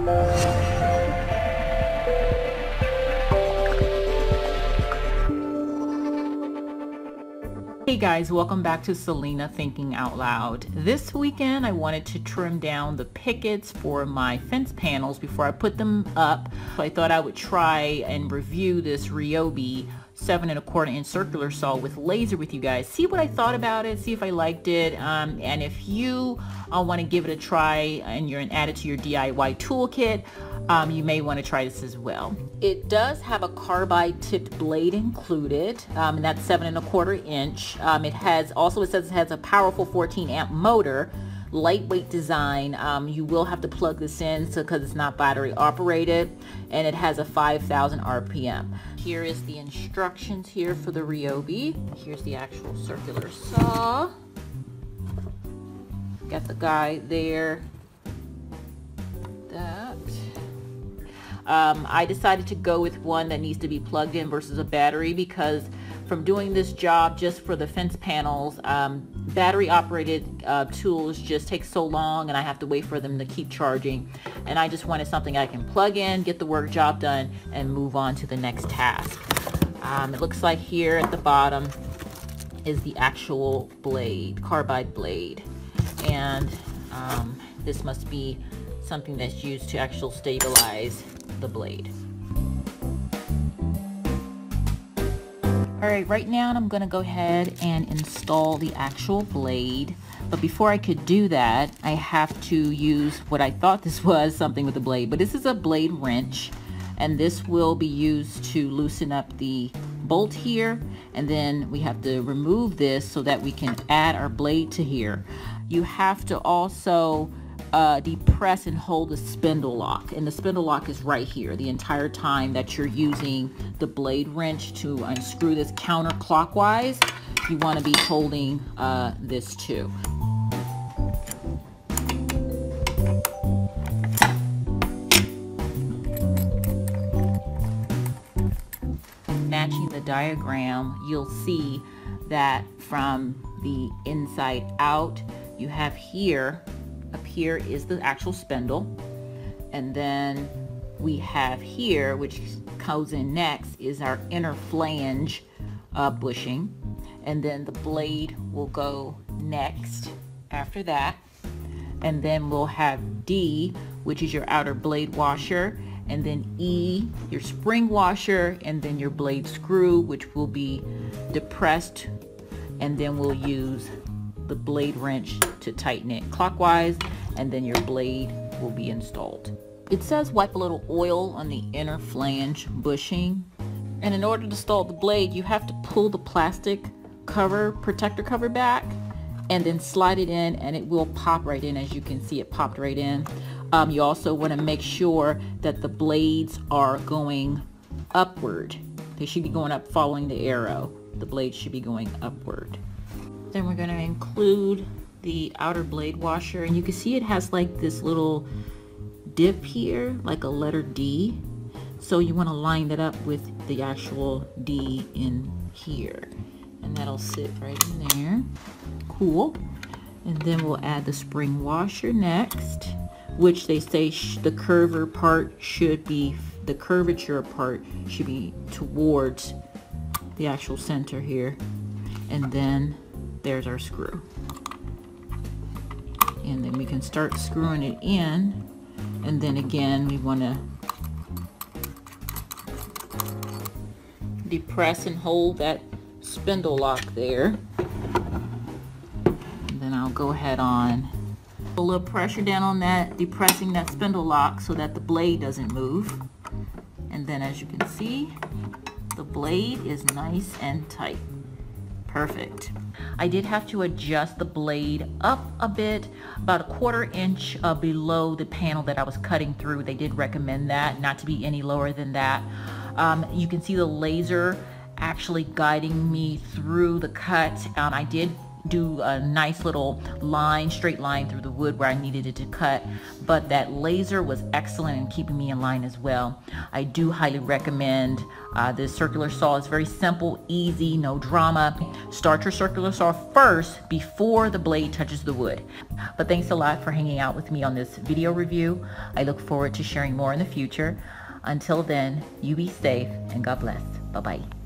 Hey guys, welcome back to Selena Thinking Out Loud. This weekend I wanted to trim down the pickets for my fence panels before I put them up. So I thought I would try and review this Ryobi 7 1/4 inch circular saw with laser with you guys. See what I thought about it, see if I liked it, and if you want to give it a try and you're add it to your DIY toolkit, you may want to try this as well. It does have a carbide tipped blade included, and that's 7 1/4 inch. It says it has a powerful 14 amp motor, lightweight design. You will have to plug this in because it's not battery operated, and it has a 5,000 RPM. Here is the instructions here for the Ryobi. Here's the actual circular saw. Got the guide there. I decided to go with one that needs to be plugged in versus a battery because from doing this job just for the fence panels, battery operated tools just take so long and I have to wait for them to keep charging, and I just wanted something I can plug in, get the work job done, and move on to the next task. It looks like here at the bottom is the actual blade, carbide blade, and this must be something that's used to actually stabilize the blade. Alright, right now I'm going to go ahead and install the actual blade, but before I could do that I have to use what I thought this was, something with a blade, but this is a blade wrench, and this will be used to loosen up the bolt here, and then we have to remove this so that we can add our blade to here. You have to also depress and hold the spindle lock, and the spindle lock is right here the entire time that you're using the blade wrench to unscrew this counterclockwise. You want to be holding this too. Matching the diagram, you'll see that from the inside out you have here, up here is the actual spindle, and then we have here, which goes in next, is our inner flange bushing, and then the blade will go next after that, and then we'll have D, which is your outer blade washer, and then E, your spring washer, and then your blade screw, which will be depressed, and then we'll use the blade wrench to tighten it clockwise, and then your blade will be installed. It says wipe a little oil on the inner flange bushing, and in order to install the blade you have to pull the plastic cover, protector cover back, and then slide it in, and it will pop right in. As you can see, it popped right in. You also want to make sure that the blades are going upward. They should be going up following the arrow. The blade should be going upward. Then we're going to include the outer blade washer, and you can see it has like this little dip here, like a letter D. So you want to line that up with the actual D in here, and that'll sit right in there. Cool. And then we'll add the spring washer next, which they say the curvature part should be towards the actual center here. And then there's our screw, and then we can start screwing it in, and then again we want to depress and hold that spindle lock there, and then I'll go ahead on a little pressure down on that, depressing that spindle lock so that the blade doesn't move, and then as you can see the blade is nice and tight. Perfect. I did have to adjust the blade up a bit, about a 1/4 inch below the panel that I was cutting through. They did recommend that, not to be any lower than that. You can see the laser actually guiding me through the cut. I did do a nice little line, straight line through the wood where I needed it to cut, but that laser was excellent in keeping me in line as well. I do highly recommend this circular saw. It's very simple, easy, no drama. Start your circular saw first before the blade touches the wood. But thanks a lot for hanging out with me on this video review. I look forward to sharing more in the future. Until then, you be safe and God bless. Bye-bye.